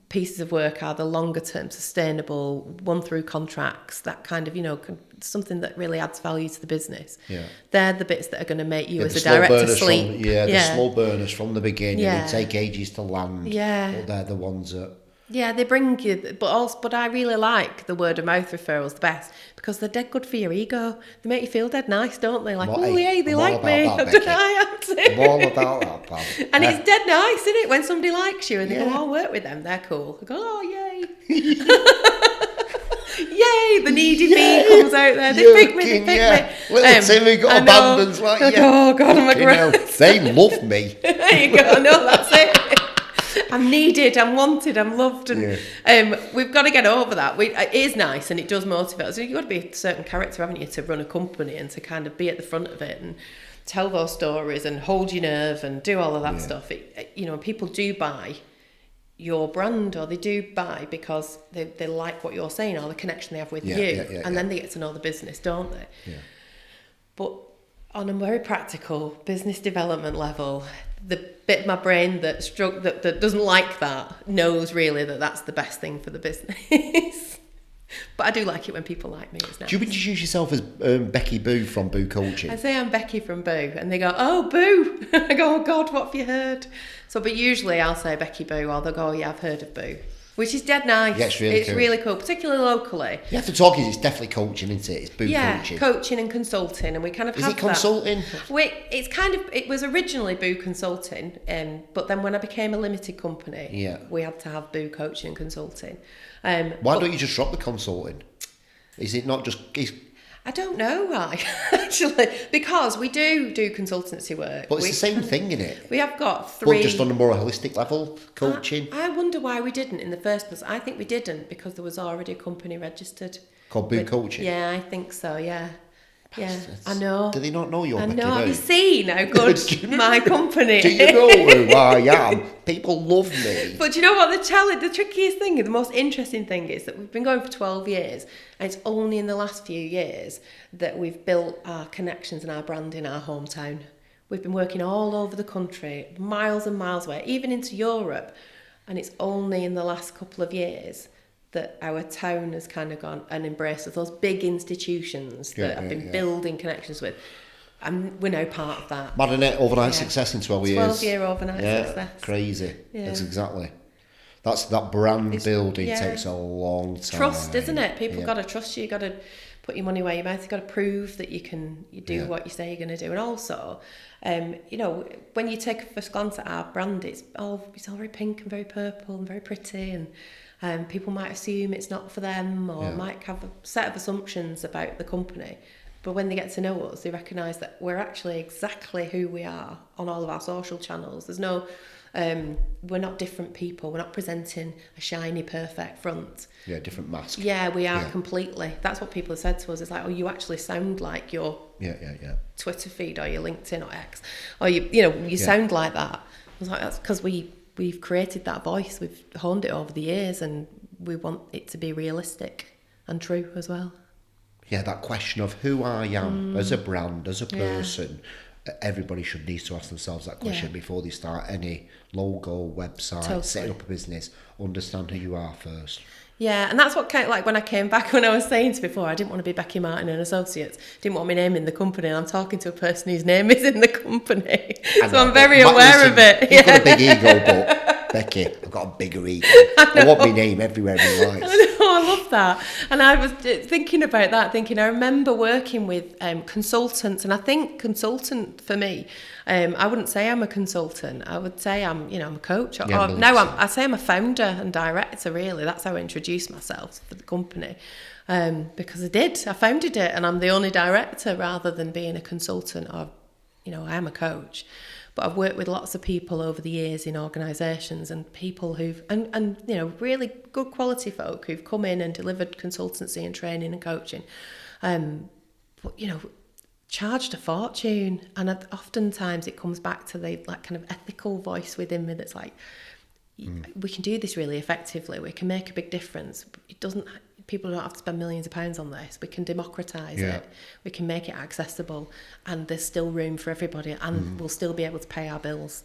pieces of work are the longer term, sustainable, won through contracts, that kind of, you know, something that really adds value to the business. Yeah, they're the bits that are going to make you as a director sleep. The slow burners from the beginning. They take ages to land. Yeah, but they're the ones that. Yeah, they bring you, but I really like the word of mouth referrals the best because they're dead good for your ego. They make you feel dead nice, don't they? Like, they like me. I am too. I'm all about that, pal. And it's dead nice, isn't it? When somebody likes you and they go, I'll work with them, they're cool. I go, oh, yay. Yay, the needy bee comes out there. They pick me. Little Timmy got abandoned like, oh, God, I'm a gross. They love me. There you go. No, that's it. I'm needed, I'm wanted, I'm loved, and we've got to get over that. It is nice and it does motivate us. You've got to be a certain character, haven't you, to run a company and to kind of be at the front of it and tell those stories and hold your nerve and do all of that stuff. People do buy your brand, or they do buy because they like what you're saying or the connection they have with you, and then they get to know the business, don't they? Yeah. But on a very practical business development level, the bit of my brain that doesn't like that knows really that that's the best thing for the business. But I do like it when people like me. It's nice. Do you introduce yourself as Becky Boo from Boo Coaching? I say I'm Becky from Boo, and they go, "Oh, Boo!" I go, "Oh God, what have you heard?" So, but usually I'll say Becky Boo, or they'll go, "Oh yeah, I've heard of Boo." Which is dead nice. Yeah, it's really cool, particularly locally. You have to talk, it's definitely coaching, isn't it? It's Boo coaching. Yeah, coaching and consulting, and we kind of have that. Is it consulting? It was originally Boo Consulting, but then when I became a limited company, we had to have Boo Coaching and Consulting. Why don't you just drop the consulting? Is it not just... I don't know why, actually, because we do consultancy work. But it's the same thing, isn't it? We have got 3... But just on a more holistic level, coaching. I wonder why we didn't in the first place. I think we didn't because there was already a company registered. Called Boo Coaching? Yeah, I think so, yeah. Yeah, I know. Do they not know you're Becci? Have you seen how good my company is? Do you know who I am? People love me. But do you know what the trickiest thing, the most interesting thing is that we've been going for 12 years, and it's only in the last few years that we've built our connections and our brand in our hometown. We've been working all over the country, miles and miles away, even into Europe, and it's only in the last couple of years that our town has kind of gone and embraced those big institutions that I've been building connections with. And we're now part of that. Mad, isn't it? Overnight success in 12 years. 12-year overnight success. Crazy. Yeah. That's exactly. That brand building takes a long time. Trust, isn't it? People got to trust you. You got to put your money where your mouth. You got to prove that you do what you say you're going to do. And also, when you take a first glance at our brand, it's all very pink and very purple and very pretty, and people might assume it's not for them, or might have a set of assumptions about the company. But when they get to know us, they recognise that we're actually exactly who we are on all of our social channels. There's no, we're not different people. We're not presenting a shiny, perfect front. Yeah, different mask. Yeah, we are completely. That's what people have said to us. It's like, oh, you actually sound like your Twitter feed or your LinkedIn or X, or you sound like that. I was like, that's because we've created that voice. We've honed it over the years, and we want it to be realistic and true as well. Yeah, that question of who I am as a brand, as a person, everybody should need to ask themselves that question before they start any logo, website, setting up a business. Understand who you are first. Yeah, and that's what kind of like when I came back, when I was saying to before, I didn't want to be Becci Martin and Associates, didn't want my name in the company, and I'm talking to a person whose name is in the company. So I'm very aware of it. You've got a big ego, but Becci, I've got a bigger ego. I want my name everywhere in life. I love that. And I was thinking about that, I remember working with consultants, and I think consultant for me, I wouldn't say I'm a consultant. I would say I'm a coach. I say I'm a founder and director, really. That's how I introduced myself for the company. Because I founded it, and I'm the only director rather than being a consultant, or, I am a coach. But I've worked with lots of people over the years in organisations, and people who've, and really good quality folk who've come in and delivered consultancy and training and coaching, but, charged a fortune. And oftentimes it comes back to the kind of ethical voice within me that's like, we can do this really effectively. We can make a big difference. People don't have to spend millions of pounds on this. We can democratise it. We can make it accessible, and there's still room for everybody, and we'll still be able to pay our bills.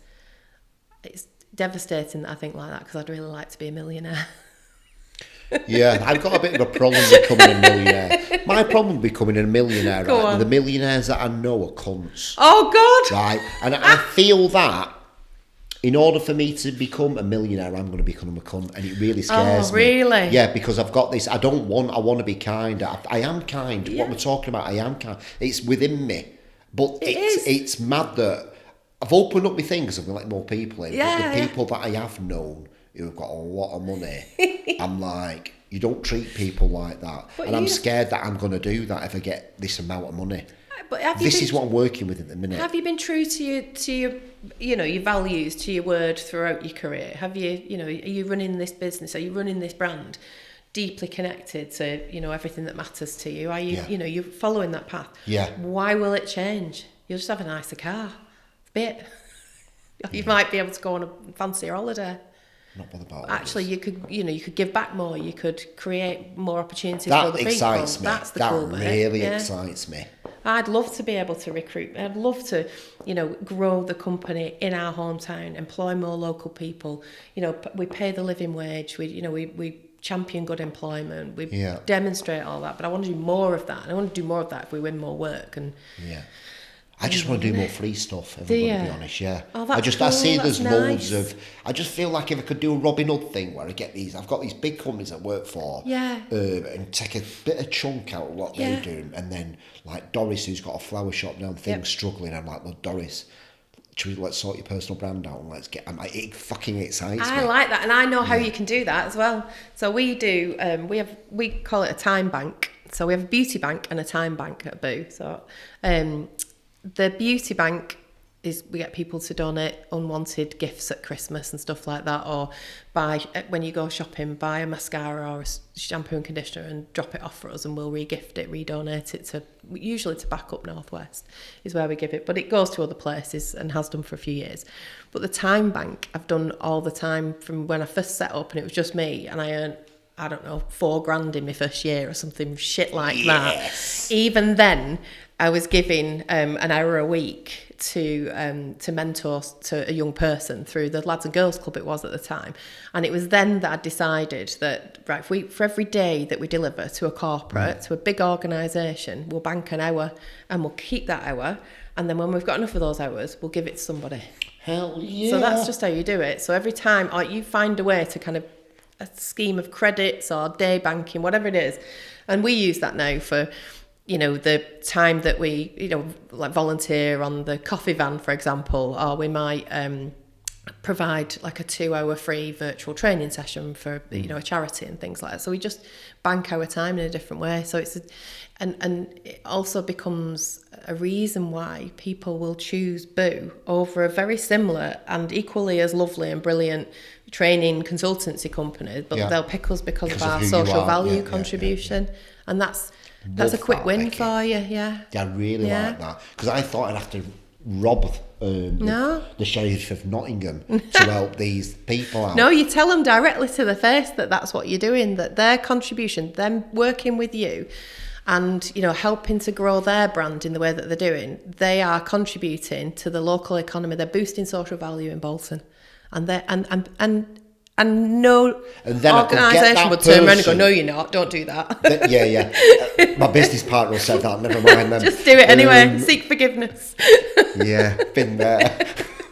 It's devastating that I think like that, because I'd really like to be a millionaire. Yeah, I've got a bit of a problem becoming a millionaire. My problem becoming a millionaire, the millionaires that I know are cunts. Oh, God! Right, and I feel that in order for me to become a millionaire, I'm going to become a cunt, and it really scares me. Oh, really? Yeah, because I've got this, I want to be kind. I am kind. What we're talking about, I am kind. It's within me. But it's mad that I've opened up my things and let more people in. But the people that I have known who have got a lot of money, I'm like, you don't treat people like that. But I'm scared that I'm going to do that if I get this amount of money. But this is what I'm working with at the minute. Have you been true to your your values, to your word throughout your career? Have you, are you running this business? Are you running this brand deeply connected to, everything that matters to you? Are you, you're following that path? Yeah. Why will it change? You'll just have a nicer car. You might be able to go on a fancier holiday. Not bothered about actually, you could give back more. You could create more opportunities for other people. That excites me. That's the cool bit. That really excites me. I'd love to be able to recruit. I'd love to, grow the company in our hometown, employ more local people. We pay the living wage. We champion good employment. We demonstrate all that. But I want to do more of that. And I want to do more of that if we win more work. And I just want to do more free stuff, if I'm going to be honest, Oh, I see there's loads of, I just feel like if I could do a Robin Hood thing where I've got these big companies I work for, and take a bit of chunk out of what they're doing, and then like Doris, who's got a flower shop now, and things struggling, I'm like, well, Doris, let's sort your personal brand out and let's get, it fucking excites me. I like that, and I know how you can do that as well. So we do, we call it a time bank. So we have a beauty bank and a time bank at Boo. So, the beauty bank is we get people to donate unwanted gifts at Christmas and stuff like that, or buy, when you go shopping, buy a mascara or a shampoo and conditioner and drop it off for us, and we'll re-gift it, redonate it to, usually to Back Up Northwest is where we give it, but it goes to other places and has done for a few years. But the time bank I've done all the time from when I first set up, and it was just me, and I earned, I don't know, $4,000 in my first year or something shit like that. Even then, I was giving an hour a week to mentor to a young person through the Lads and Girls Club it was at the time. And it was then that I decided that, right, for every day that we deliver to a corporate, to a big organisation, we'll bank an hour and we'll keep that hour. And then when we've got enough of those hours, we'll give it to somebody. Hell yeah. So that's just how you do it. So every time you find a way to kind of a scheme of credits or day banking, whatever it is. And we use that now for, you know, the time that we, you know, like volunteer on the coffee van, for example, or we might provide like a 2-hour free virtual training session for, you know, a charity and things like that. So we just bank our time in a different way. So it's, and it also becomes a reason why people will choose Boo over a very similar and equally as lovely and brilliant training consultancy company, but they'll pick us because of our social value contribution. And that's a quick win for you, Yeah, I really like that, because I thought I'd have to rob the Sheriff of Nottingham to help these people out. No, you tell them directly to the face that that's what you're doing, that their contribution, them working with you and, you know, helping to grow their brand in the way that they're doing, they are contributing to the local economy. They're boosting social value in Bolton. And they and no organisation would turn around and go, no, you're not, don't do that. My business partner said that, never mind them. Just do it anyway, seek forgiveness. Been there.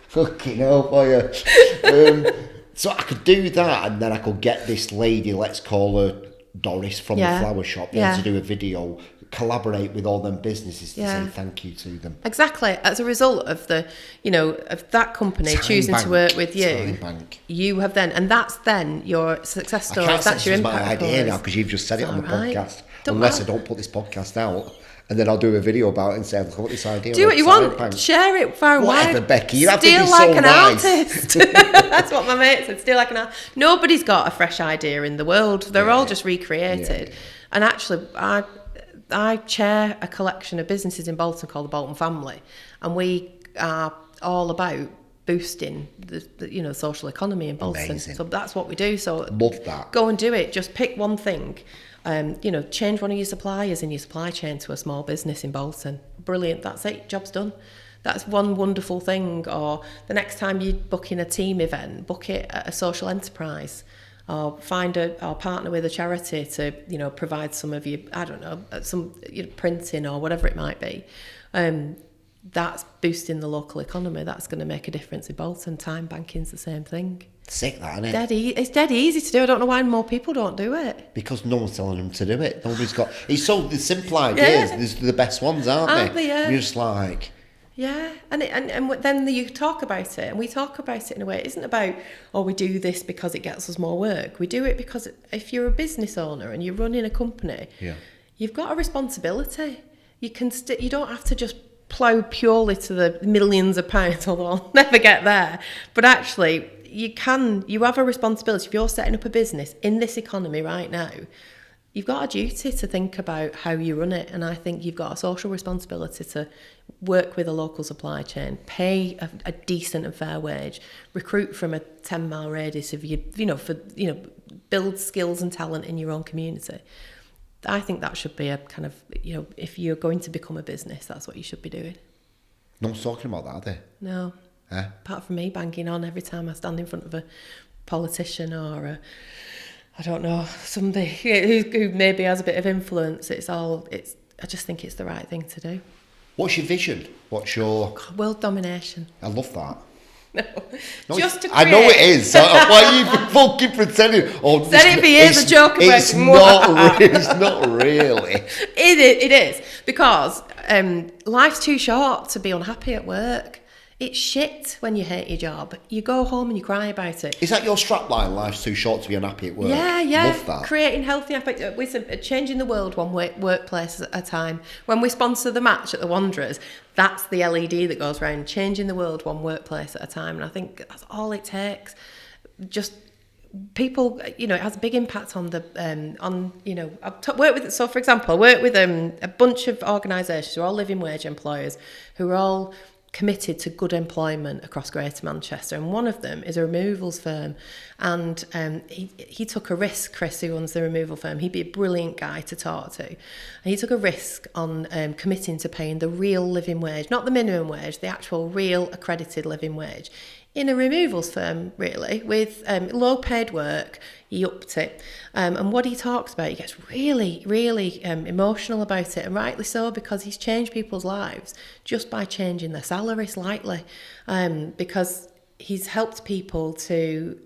Fucking hell for you. So I could do that, and then I could get this lady, let's call her Doris from the flower shop, to do a video, collaborate with all them businesses to say thank you to them. Exactly. As a result of the, you know, of that company choosing to work with you, you have then, and that's then your success story. That's your impact. My idea now, because you've just said it on the podcast. Unless I don't put this podcast out, and then I'll do a video about it and say, look, what this idea. Do what you want. Share it far and wide. Whatever, Becky. You have to be Steal so like an nice. artist. That's what my mate said. Steal like an artist. Nobody's got a fresh idea in the world. They're all just recreated. And actually, I chair a collection of businesses in Bolton called the Bolton Family, and we are all about boosting the you know, social economy in Bolton. Amazing. So that's what we do. So love that. Go and do it. Just pick one thing. You know, change one of your suppliers in your supply chain to a small business in Bolton. Brilliant. That's it. Job's done. That's one wonderful thing. Or the next time you're booking a team event, book it at a social enterprise. Or or partner with a charity to, you know, provide some of your, I don't know, some printing or whatever it might be. That's boosting the local economy. That's going to make a difference in Bolton. Time banking's the same thing. Sick, that, isn't it? It's dead easy to do. I don't know why more people don't do it. Because no one's telling them to do it. Nobody's got. It's so the simple ideas. These are the best ones, aren't they? Yeah. You're just like. Yeah, and then you talk about it, and we talk about it in a way. It isn't about, we do this because it gets us more work. We do it because if you're a business owner and you're running a company, you've got a responsibility. You can you don't have to just plough purely to the millions of pounds, although I'll never get there. But actually, you have a responsibility. If you're setting up a business in this economy right now, you've got a duty to think about how you run it, and I think you've got a social responsibility to work with a local supply chain, pay a decent and fair wage, recruit from a 10-mile radius of build skills and talent in your own community. I think that should be a kind of, if you're going to become a business, that's what you should be doing. No one's talking about that, are they? No. Apart from me banging on every time I stand in front of a politician or I don't know, somebody who maybe has a bit of influence. I just think it's the right thing to do. What's your vision? What's your... world domination. I love that. No, just to create... I know it is. Why are you fucking pretending? Said it for years, a joke about it's not really. It is. Because life's too short to be unhappy at work. It's shit when you hate your job. You go home and you cry about it. Is that your strapline? Life's too short to be unhappy at work. Yeah. Love that. Creating healthy aspects. Listen, changing the world one workplace at a time. When we sponsor the match at the Wanderers, that's the LED that goes around. Changing the world one workplace at a time. And I think that's all it takes. Just people, it has a big impact on the so for example, I work with a bunch of organisations who are all living wage employers who are all committed to good employment across Greater Manchester, and one of them is a removals firm, and he took a risk. Chris, who runs the removal firm, he'd be a brilliant guy to talk to, and he took a risk on committing to paying the real living wage, not the minimum wage, the actual real accredited living wage in a removals firm, really, with low paid work. He upped it. And what he talks about, he gets really, really emotional about it, and rightly so, because he's changed people's lives just by changing their salary slightly, because he's helped people to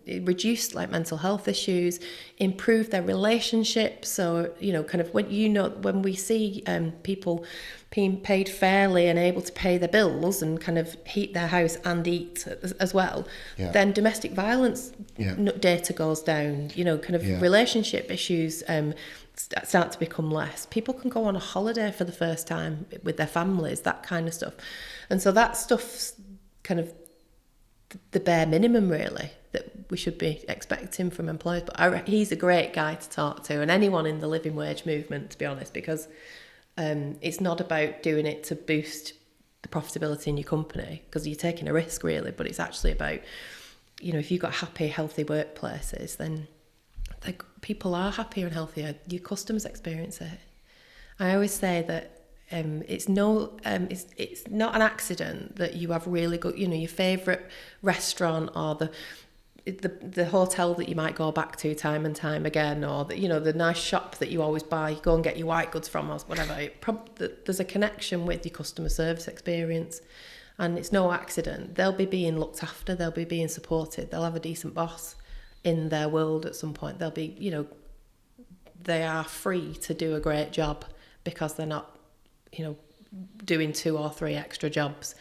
reduce mental health issues, improve their relationships. So, when we see people being paid fairly and able to pay their bills and kind of heat their house and eat as well, then domestic violence data goes down, relationship issues start to become less. People can go on a holiday for the first time with their families, that kind of stuff. And so that stuff's kind of the bare minimum, really, that we should be expecting from employers. But he's a great guy to talk to, and anyone in the living wage movement, to be honest, because it's not about doing it to boost the profitability in your company, because you're taking a risk, really, but it's actually about, if you've got happy, healthy workplaces, then people are happier and healthier. Your customers experience it. I always say that it's not an accident that you have really good, your favourite restaurant, or the hotel that you might go back to time and time again, or the nice shop that you always go and get your white goods from, or whatever. There's a connection with your customer service experience, and it's no accident. They'll be being looked after, they'll be being supported, they'll have a decent boss in their world at some point. They'll be, they are free to do a great job because they're not doing 2 or 3 extra jobs.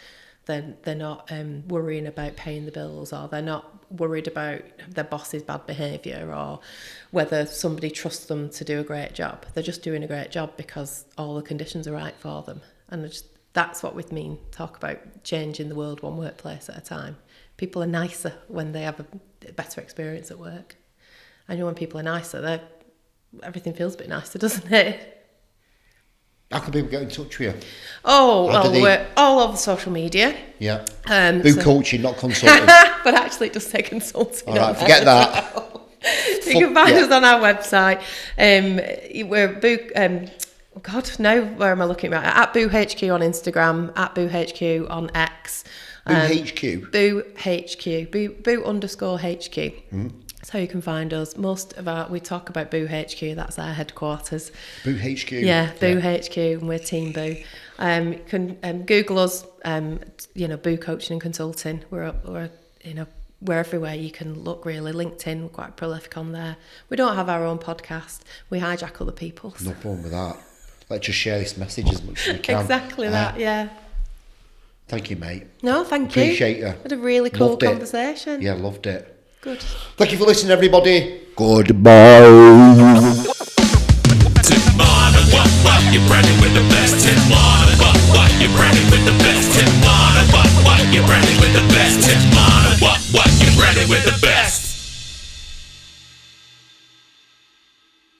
Then they're not worrying about paying the bills, or they're not worried about their boss's bad behaviour, or whether somebody trusts them to do a great job. They're just doing a great job because all the conditions are right for them. And that's what we mean, talk about changing the world one workplace at a time. People are nicer when they have a better experience at work. I know when people are nicer, everything feels a bit nicer, doesn't it? How can people get in touch with you? Oh, we're all over social media. Yeah. Coaching, not consulting. But actually, it does say consulting. All right, forget that. You can find us on our website. We're where am I looking at? At Boo HQ on Instagram, at Boo HQ on X. Boo HQ? Boo HQ. Boo_HQ. Mm. That's how you can find us. We talk about Boo HQ, that's our headquarters. Boo HQ? Yeah, Boo HQ, and we're Team Boo. You can Google us, Boo Coaching and Consulting. We're everywhere you can look, really. LinkedIn, we're quite prolific on there. We don't have our own podcast. We hijack other people's. No problem with that. Let's just share this message as much as we can. Exactly that, yeah. Thank you, mate. No, thank you. Appreciate you. Had a really cool conversation. Yeah, loved it. Good. Thank you for listening, everybody. Goodbye.